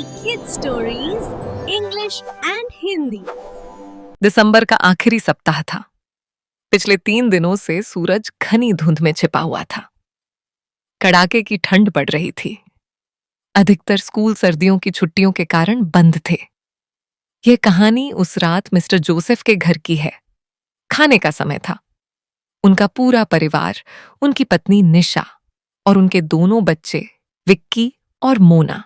Easy Kids Stories, English and Hindi। दिसंबर का आखिरी सप्ताह था। पिछले 3 दिनों से सूरज घनी धुंध में छिपा हुआ था। कड़ाके की ठंड पड़ रही थी। अधिकतर स्कूल सर्दियों की छुट्टियों के कारण बंद थे। यह कहानी उस रात मिस्टर जोसेफ के घर की है। खाने का समय था। उनका पूरा परिवार, उनकी पत्नी निशा और उनके दोनों बच्चे विक्की और मोना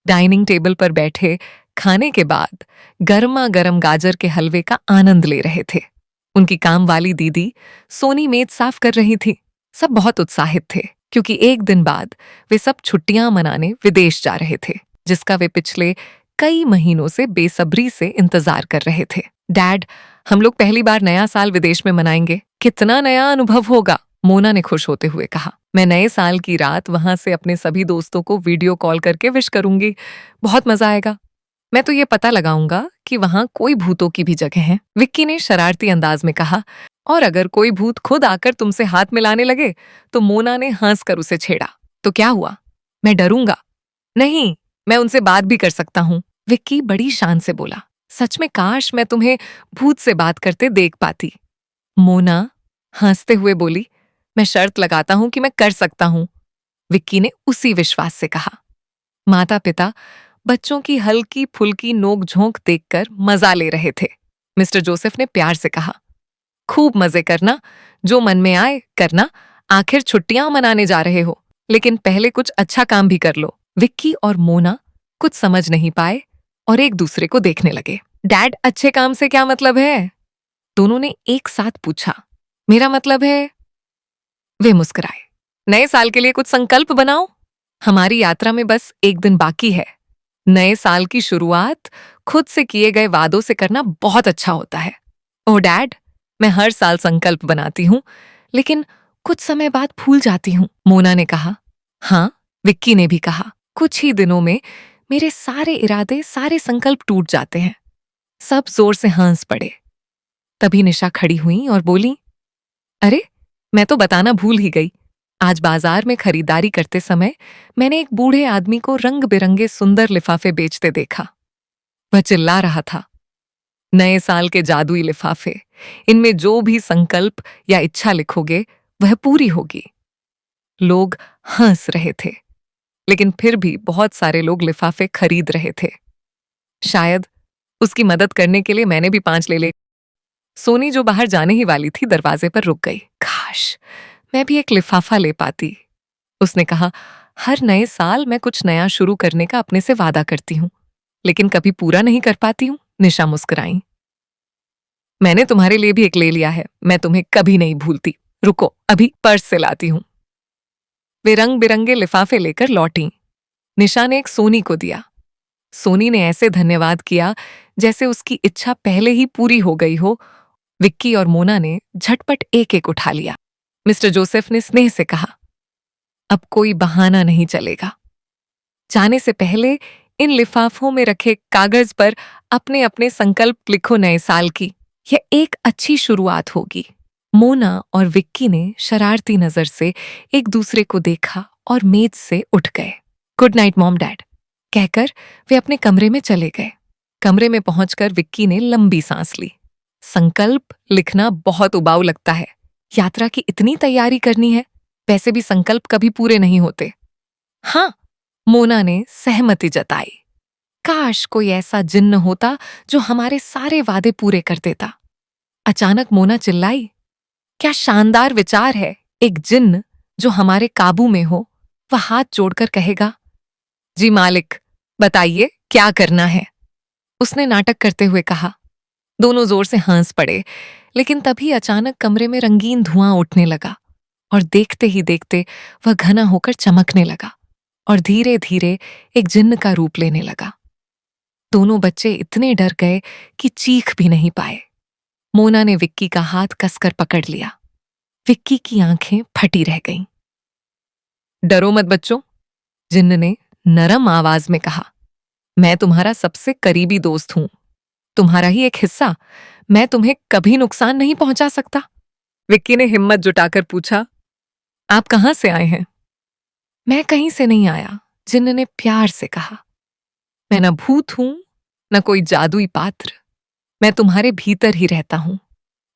डाइनिंग टेबल पर बैठे खाने के बाद गर्मा गर्म गाजर के हलवे का आनंद ले रहे थे। उनकी काम वाली दीदी सोनी मेज साफ कर रही थी। सब बहुत उत्साहित थे क्योंकि एक दिन बाद वे सब छुट्टियां मनाने विदेश जा रहे थे, जिसका वे पिछले कई महीनों से बेसब्री से इंतजार कर रहे थे। डैड, हम लोग पहली बार नया साल विदेश में मनाएंगे। कितना नया अनुभव होगा, मोना ने खुश होते हुए कहा। मैं नए साल की रात वहां से अपने सभी दोस्तों को वीडियो कॉल करके विश करूंगी। बहुत मजा आएगा। मैं तो ये पता लगाऊंगा कि वहां कोई भूतों की भी जगह है, विक्की ने शरारती अंदाज में कहा। और अगर कोई भूत खुद आकर तुमसे हाथ मिलाने लगे तो मोना ने हंसकर उसे छेड़ा। तो क्या हुआ? मैं डरूंगा? नहीं, मैं उनसे बात भी कर सकता हूँ, विक्की बड़ी शान से बोला। सच में काश मैं तुम्हें भूत से बात करते देख पाती, मोना हंसते हुए बोली। मैं शर्त लगाता हूं कि मैं कर सकता हूं, विक्की ने उसी विश्वास से कहा। माता पिता बच्चों की हल्की फुल्की नोक-झोंक देखकर मजा ले रहे थे। मिस्टर जोसेफ ने प्यार से कहा, खूब मजे करना, जो मन में आए करना, आखिर छुट्टियां मनाने जा रहे हो, लेकिन पहले कुछ अच्छा काम भी कर लो। विक्की और मोना कुछ समझ नहीं पाए और एक दूसरे को देखने लगे। डैड, अच्छे काम से क्या मतलब है? दोनों ने एक साथ पूछा। मेरा मतलब है, वे मुस्कुराए। नए साल के लिए कुछ संकल्प बनाओ। हमारी यात्रा में बस एक दिन बाकी है। नए साल की शुरुआत खुद से किए गए वादों से करना बहुत अच्छा होता है। ओह डैड, मैं हर साल संकल्प बनाती हूँ, लेकिन कुछ समय बाद भूल जाती हूँ, मोना ने कहा। हाँ, विक्की ने भी कहा। कुछ ही दिनों में मेरे सारे इरादे, सारे संकल्प टूट जाते हैं। सब जोर से हंस पड़े। तभी निशा खड़ी हुई और बोली, अरे, मैं तो बताना भूल ही गई। आज बाजार में खरीदारी करते समय मैंने एक बूढ़े आदमी को रंग बिरंगे सुंदर लिफाफे बेचते देखा। वह चिल्ला रहा था, नए साल के जादुई लिफाफे, इनमें जो भी संकल्प या इच्छा लिखोगे वह पूरी होगी। लोग हंस रहे थे, लेकिन फिर भी बहुत सारे लोग लिफाफे खरीद रहे थे। शायद उसकी मदद करने के लिए मैंने भी 5 ले ले। सोनी, जो बाहर जाने ही वाली थी, दरवाजे पर रुक गई। काश मैं भी एक लिफाफा ले पाती, उसने कहा। हर नए साल मैं कुछ नया शुरू करने का अपने से वादा करती हूँ, लेकिन कभी पूरा नहीं कर पाती हूँ, निशा मुस्कुराई। मैंने तुम्हारे लिए भी एक ले लिया है, मैं तुम्हें कभी नहीं भूलती। रुको, अभी पर्स से लाती हूँ। वे रंग बिरंगे लिफाफे लेकर लौटी। निशा ने एक सोनी को दिया। सोनी ने ऐसे धन्यवाद किया जैसे उसकी इच्छा पहले ही पूरी हो गई हो। विक्की और मोना ने झटपट एक एक उठा लिया। मिस्टर जोसेफ ने स्नेह से कहा, अब कोई बहाना नहीं चलेगा। जाने से पहले इन लिफाफों में रखे कागज पर अपने अपने संकल्प लिखो नए साल की। यह एक अच्छी शुरुआत होगी। मोना और विक्की ने शरारती नजर से एक दूसरे को देखा और मेज से उठ गए। गुड नाइट मॉम डैड कहकर वे अपने कमरे में चले गए। कमरे में पहुंचकर विक्की ने लंबी सांस ली। संकल्प लिखना बहुत उबाऊ लगता है। यात्रा की इतनी तैयारी करनी है, वैसे भी संकल्प कभी पूरे नहीं होते। हाँ, मोना ने सहमति जताई। काश कोई ऐसा जिन्न होता जो हमारे सारे वादे पूरे कर देता। अचानक मोना चिल्लाई, क्या शानदार विचार है, एक जिन्न जो हमारे काबू में हो। वह हाथ जोड़कर कहेगा, जी मालिक, बताइए क्या करना है, उसने नाटक करते हुए कहा। दोनों जोर से हंस पड़े, लेकिन तभी अचानक कमरे में रंगीन धुआं उठने लगा और देखते ही देखते वह घना होकर चमकने लगा और धीरे धीरे एक जिन्न का रूप लेने लगा। दोनों बच्चे इतने डर गए कि चीख भी नहीं पाए। मोना ने विक्की का हाथ कसकर पकड़ लिया। विक्की की आंखें फटी रह गईं। डरो मत बच्चों, जिन्न ने नरम आवाज में कहा। मैं तुम्हारा सबसे करीबी दोस्त हूं, तुम्हारा ही एक हिस्सा। मैं तुम्हें कभी नुकसान नहीं पहुंचा सकता। विक्की ने हिम्मत जुटाकर पूछा, आप कहां से आए हैं? मैं कहीं से नहीं आया, जिन्न ने प्यार से कहा। मैं न भूत हूं न कोई जादुई पात्र। मैं तुम्हारे भीतर ही रहता हूं,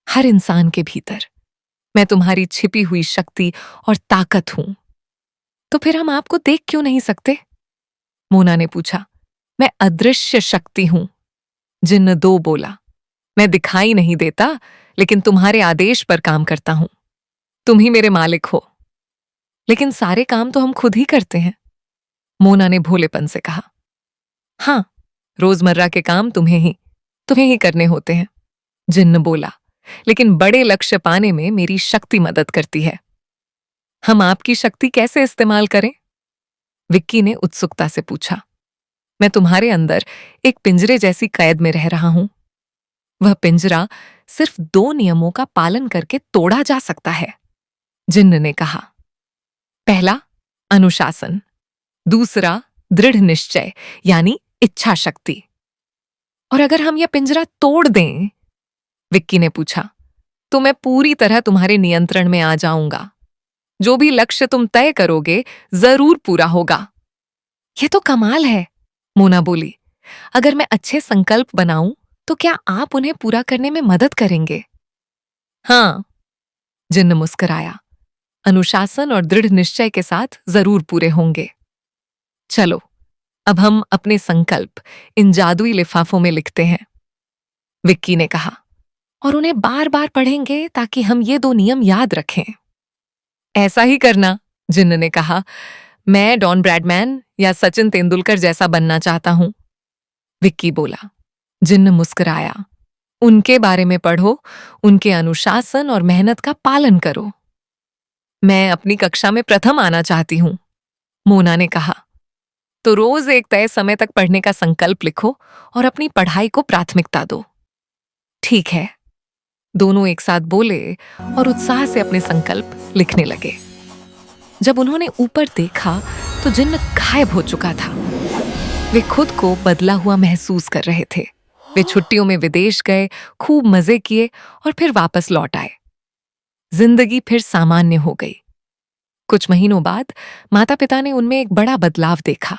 हर इंसान के भीतर। मैं तुम्हारी छिपी हुई शक्ति और ताकत हूं। तो फिर हम आपको देख क्यों नहीं सकते? मोना ने पूछा। मैं अदृश्य शक्ति हूं, जिन्न 2 बोला। मैं दिखाई नहीं देता, लेकिन तुम्हारे आदेश पर काम करता हूं। तुम ही मेरे मालिक हो। लेकिन सारे काम तो हम खुद ही करते हैं, मोना ने भोलेपन से कहा। हाँ, रोजमर्रा के काम तुम्हें ही करने होते हैं, जिन्न बोला। लेकिन बड़े लक्ष्य पाने में मेरी शक्ति मदद करती है। हम आपकी शक्ति कैसे इस्तेमाल करें? विक्की ने उत्सुकता से पूछा। मैं तुम्हारे अंदर एक पिंजरे जैसी कैद में रह रहा हूं। वह पिंजरा सिर्फ 2 नियमों का पालन करके तोड़ा जा सकता है, जिन्न ने कहा। पहला, अनुशासन। दूसरा, दृढ़ निश्चय यानी इच्छा शक्ति। और अगर हम यह पिंजरा तोड़ दें, विक्की ने पूछा, तो मैं पूरी तरह तुम्हारे नियंत्रण में आ जाऊंगा। जो भी लक्ष्य तुम तय करोगे जरूर पूरा होगा। यह तो कमाल है, मोना बोली। अगर मैं अच्छे संकल्प बनाऊं तो क्या आप उन्हें पूरा करने में मदद करेंगे? हाँ, जिन्न मुस्कुराया। अनुशासन और दृढ़ निश्चय के साथ जरूर पूरे होंगे। चलो, अब हम अपने संकल्प इन जादुई लिफाफों में लिखते हैं, विक्की ने कहा। और उन्हें बार बार पढ़ेंगे ताकि हम ये 2 नियम याद रखें। ऐसा ही करना, जिन्न ने कहा। मैं डॉन ब्रैडमैन या सचिन तेंदुलकर जैसा बनना चाहता हूं, विक्की बोला। जिन्न मुस्कुराया। उनके बारे में पढ़ो, उनके अनुशासन और मेहनत का पालन करो। मैं अपनी कक्षा में प्रथम आना चाहती हूं, मोना ने कहा। तो रोज एक तय समय तक पढ़ने का संकल्प लिखो और अपनी पढ़ाई को प्राथमिकता दो। ठीक है, दोनों एक साथ बोले और उत्साह से अपने संकल्प लिखने लगे। जब उन्होंने ऊपर देखा तो जिन्न गायब हो चुका था। वे खुद को बदला हुआ महसूस कर रहे थे। वे छुट्टियों में विदेश गए, खूब मजे किए और फिर वापस लौट आए। जिंदगी फिर सामान्य हो गई। कुछ महीनों बाद माता पिता ने उनमें एक बड़ा बदलाव देखा।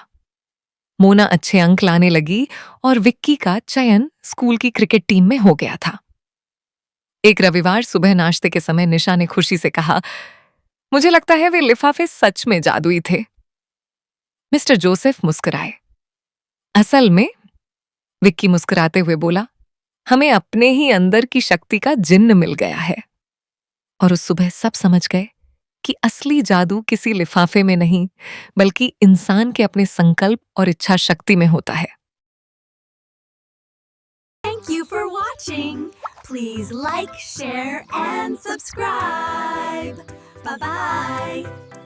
मोना अच्छे अंक लाने लगी और विक्की का चयन स्कूल की क्रिकेट टीम में हो गया था। एक रविवार सुबह नाश्ते के समय निशा ने खुशी से कहा, मुझे लगता है वे लिफाफे सच में जादुई थे। मिस्टर जोसेफ मुस्कुराए। असल में, विक्की मुस्कुराते हुए बोला, हमें अपने ही अंदर की शक्ति का जिन्न मिल गया है। और उस सुबह सब समझ गए कि असली जादू किसी लिफाफे में नहीं, बल्कि इंसान के अपने संकल्प और इच्छा शक्ति में होता है। Thank you for watching. Please like, share, and subscribe. Bye bye.